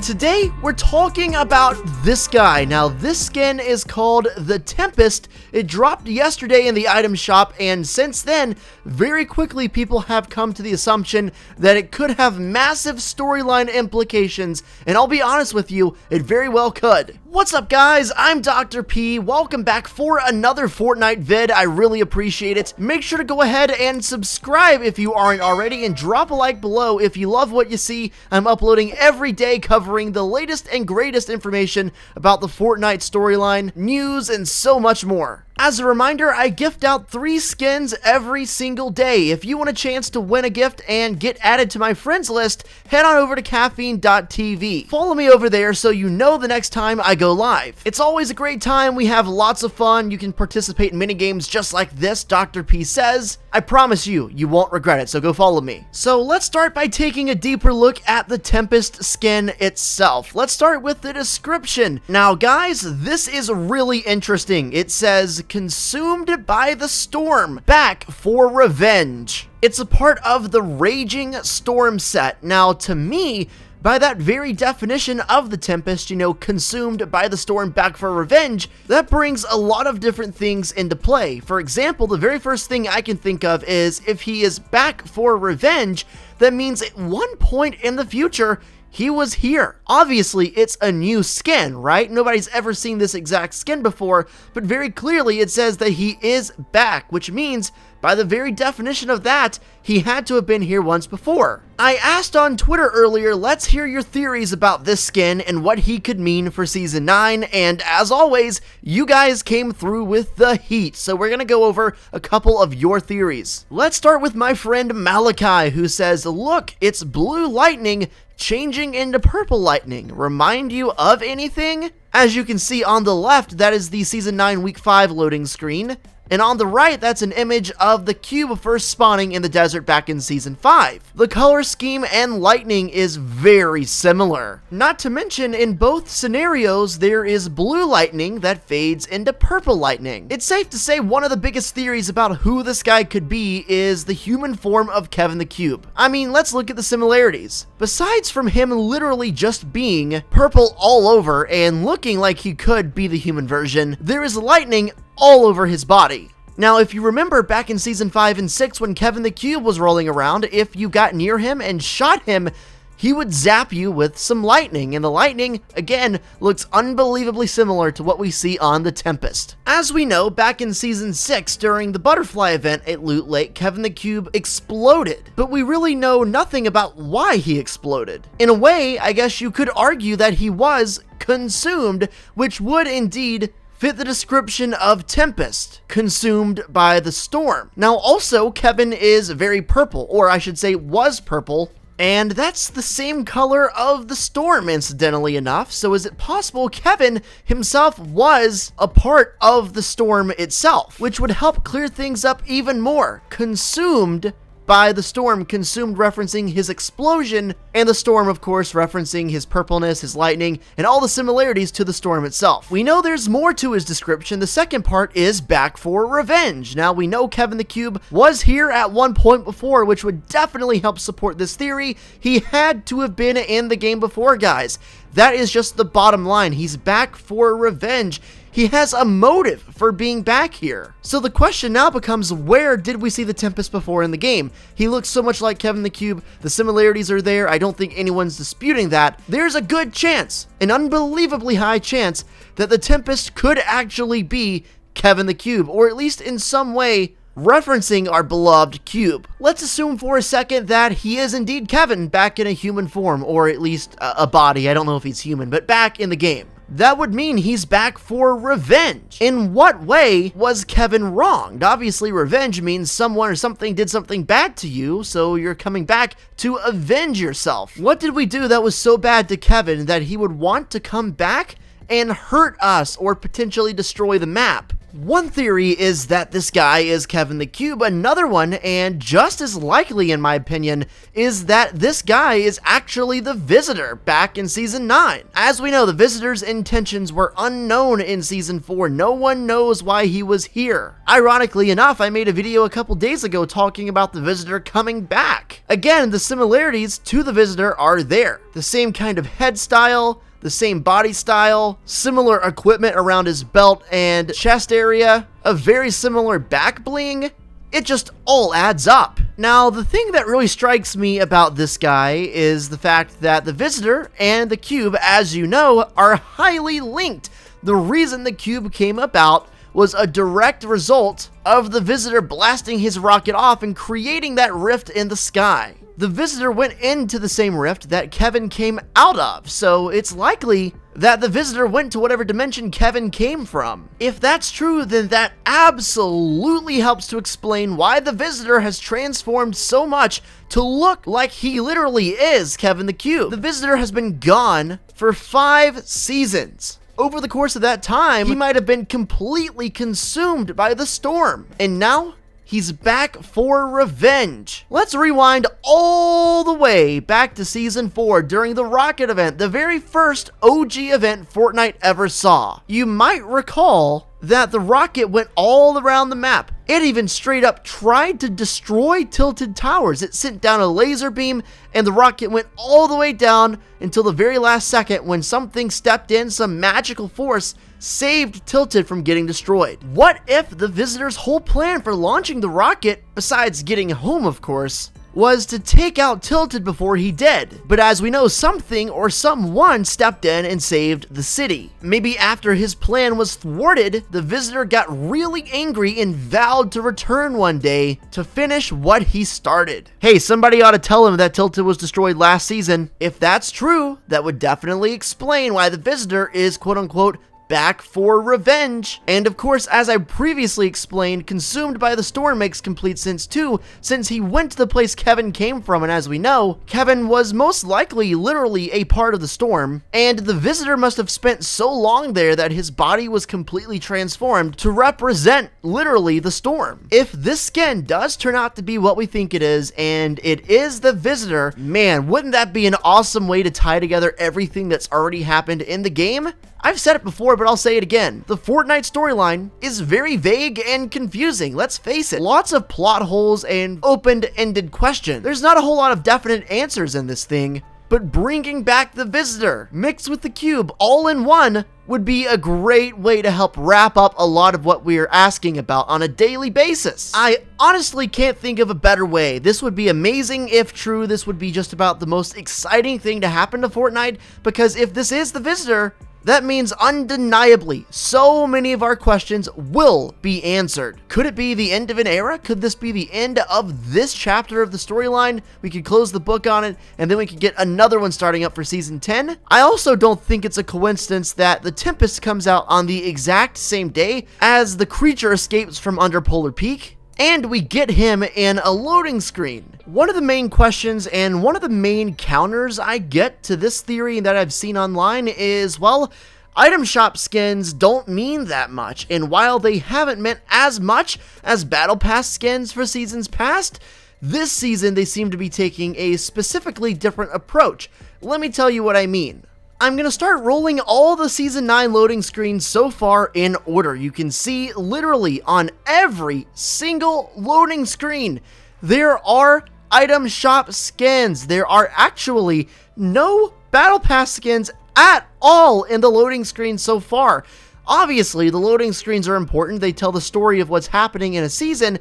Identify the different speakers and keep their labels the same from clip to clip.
Speaker 1: Today, we're talking about this guy. Now, this skin is called the Tempest. It dropped yesterday in the item shop, and since then, very quickly people have come to the assumption that it could have massive storyline implications, and I'll be honest with you, it very well could. What's up, guys? I'm Dr. P. Welcome back for another Fortnite vid. I really appreciate it. Make sure to go ahead and subscribe if you aren't already, and drop a like below if you love what you see. I'm uploading every day covering the latest and greatest information about the Fortnite storyline, news, and so much more. As a reminder, I gift out 3 skins every single day. If you want a chance to win a gift and get added to my friends list, head on over to caffeine.tv. Follow me over there so you know the next time I go live. It's always a great time. We have lots of fun. You can participate in mini games just like this, Dr. P says. I promise you, you won't regret it, so go follow me. So let's start by taking a deeper look at the Tempest skin itself. Let's start with the description. Now guys, this is really interesting. It says, consumed by the storm, back for revenge. It's a part of the Raging Storm set. Now, to me, by that very definition of the Tempest, consumed by the storm, back for revenge, that brings a lot of different things into play. For example, the very first thing I can think of is if he is back for revenge, that means at one point in the future, he was here. Obviously, it's a new skin, right? Nobody's ever seen this exact skin before, but very clearly it says that he is back, which means, by the very definition of that, he had to have been here once before. I asked on Twitter earlier, let's hear your theories about this skin and what he could mean for Season 9, and as always, you guys came through with the heat, so we're gonna go over a couple of your theories. Let's start with my friend Malachi, who says, look, it's blue lightning changing into purple lightning. Remind you of anything? As you can see on the left, that is the Season 9 Week 5 loading screen. And on the right, that's an image of the cube first spawning in the desert back in Season 5. The color scheme and lightning is very similar. Not to mention, in both scenarios, there is blue lightning that fades into purple lightning. It's safe to say one of the biggest theories about who this guy could be is the human form of Kevin the Cube. I mean, let's look at the similarities. Besides from him literally just being purple all over and looking like he could be the human version, there is lightning all over his body. Now, if you remember back in Season 5 and 6 when Kevin the Cube was rolling around, if you got near him and shot him, he would zap you with some lightning, and the lightning, again, looks unbelievably similar to what we see on the Tempest. As we know, back in Season 6, during the butterfly event at Loot Lake, Kevin the Cube exploded, but we really know nothing about why he exploded. In a way, I guess you could argue that he was consumed, which would indeed fit the description of Tempest, consumed by the storm. Now also, Kevin is very purple, or I should say was purple, and that's the same color of the storm, incidentally enough. So is it possible Kevin himself was a part of the storm itself, which would help clear things up even more? Consumed by the storm, consumed referencing his explosion, and the storm, of course, referencing his purpleness, his lightning, and all the similarities to the storm itself. We know there's more to his description. The second part is back for revenge. Now, we know Kevin the Cube was here at one point before, which would definitely help support this theory. He had to have been in the game before, guys. That is just the bottom line. He's back for revenge. He has a motive for being back here. So the question now becomes, where did we see the Tempest before in the game? He looks so much like Kevin the Cube. The similarities are there. I don't think anyone's disputing that. There's a good chance, an unbelievably high chance, that the Tempest could actually be Kevin the Cube, or at least in some way referencing our beloved cube. Let's assume for a second that he is indeed Kevin back in a human form, or at least a body. I don't know if he's human, but back in the game. That would mean he's back for revenge. In what way was Kevin wronged? Obviously, revenge means someone or something did something bad to you, so you're coming back to avenge yourself. What did we do that was so bad to Kevin that he would want to come back and hurt us or potentially destroy the map? One theory is that this guy is Kevin the Cube. Another one, and just as likely in my opinion, is that this guy is actually the Visitor back in Season 9. As we know, the Visitor's intentions were unknown in Season 4. No one knows why he was here. Ironically enough, I made a video a couple days ago talking about the Visitor coming back. Again, the similarities to the Visitor are there. The same kind of head style, the same body style, similar equipment around his belt and chest area, a very similar back bling. It just all adds up. Now, the thing that really strikes me about this guy is the fact that the Visitor and the Cube, as you know, are highly linked. The reason the Cube came about was a direct result of the Visitor blasting his rocket off and creating that rift in the sky. The Visitor went into the same rift that Kevin came out of, so it's likely that the Visitor went to whatever dimension Kevin came from. If that's true, then that absolutely helps to explain why the Visitor has transformed so much to look like he literally is Kevin the Cube. The Visitor has been gone for 5 seasons. Over the course of that time, he might have been completely consumed by the storm, and now he's back for revenge. Let's rewind all the way back to Season 4 during the Rocket event, the very first OG event Fortnite ever saw. You might recall that the rocket went all around the map. It even straight up tried to destroy Tilted Towers. It sent down a laser beam and the rocket went all the way down until the very last second when something stepped in, some magical force saved Tilted from getting destroyed. What if the Visitor's whole plan for launching the rocket, besides getting home of course, was to take out Tilted before he did? But as we know, something or someone stepped in and saved the city. Maybe after his plan was thwarted, the Visitor got really angry and vowed to return one day to finish what he started. Hey, somebody ought to tell him that Tilted was destroyed last season. If that's true, that would definitely explain why the Visitor is quote-unquote back for revenge. And of course, as I previously explained, consumed by the storm makes complete sense too, since he went to the place Kevin came from, and as we know, Kevin was most likely literally a part of the storm, and the Visitor must have spent so long there that his body was completely transformed to represent literally the storm. If this skin does turn out to be what we think it is, and it is the Visitor, man, wouldn't that be an awesome way to tie together everything that's already happened in the game? I've said it before, but I'll say it again. The Fortnite storyline is very vague and confusing, let's face it. Lots of plot holes and open-ended questions. There's not a whole lot of definite answers in this thing, but bringing back the Visitor mixed with the Cube all in one would be a great way to help wrap up a lot of what we are asking about on a daily basis. I honestly can't think of a better way. This would be amazing if true. This would be just about the most exciting thing to happen to Fortnite, because if this is the Visitor, that means undeniably so many of our questions will be answered. Could it be the end of an era? Could this be the end of this chapter of the storyline? We could close the book on it, and then we could get another one starting up for Season 10. I also don't think it's a coincidence that the Tempest comes out on the exact same day as the creature escapes from under Polar Peak, and we get him in a loading screen. One of the main questions and one of the main counters I get to this theory that I've seen online is, well, item shop skins don't mean that much, and while they haven't meant as much as Battle Pass skins for seasons past, this season they seem to be taking a specifically different approach. Let me tell you what I mean. I'm going to start rolling all the Season 9 loading screens so far in order. You can see literally on every single loading screen, there are item shop skins. There are actually no Battle Pass skins at all in the loading screen so far. Obviously, the loading screens are important. They tell the story of what's happening in a season.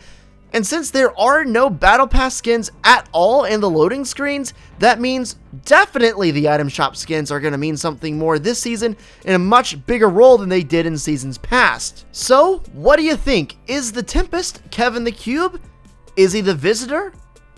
Speaker 1: And since there are no Battle Pass skins at all in the loading screens, that means definitely the item shop skins are going to mean something more this season in a much bigger role than they did in seasons past. So, what do you think? Is the Tempest Kevin the Cube? Is he the Visitor?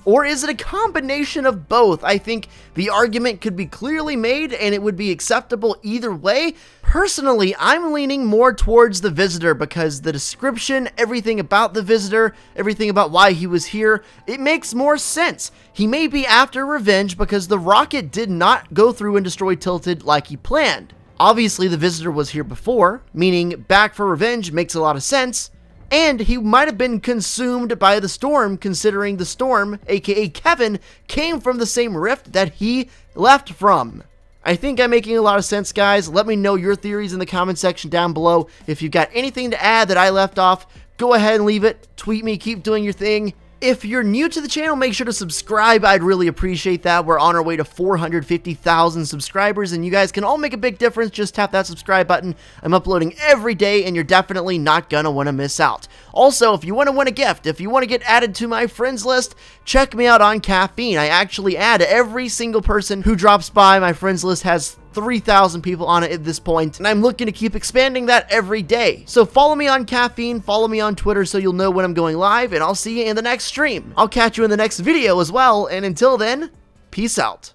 Speaker 1: Or is it a combination of both? I think the argument could be clearly made and it would be acceptable either way. Personally, I'm leaning more towards the Visitor because the description, everything about the Visitor, everything about why he was here, it makes more sense. He may be after revenge because the rocket did not go through and destroy Tilted like he planned. Obviously, the visitor was here before, meaning back for revenge makes a lot of sense, and he might have been consumed by the storm, considering the storm, aka Kevin, came from the same rift that he left from. I think I'm making a lot of sense, guys. Let me know your theories in the comment section down below. If you've got anything to add that I left off, go ahead and leave it. Tweet me, keep doing your thing. If you're new to the channel, make sure to subscribe. I'd really appreciate that. We're on our way to 450,000 subscribers, and you guys can all make a big difference. Just tap that subscribe button. I'm uploading every day, and you're definitely not gonna want to miss out. Also, if you want to win a gift, if you want to get added to my friends list, check me out on Caffeine. I actually add every single person who drops by. My friends list has 3,000 people on it at this point, and I'm looking to keep expanding that every day. So follow me on Caffeine, follow me on Twitter so you'll know when I'm going live, and I'll see you in the next stream. I'll catch you in the next video as well, and until then, peace out.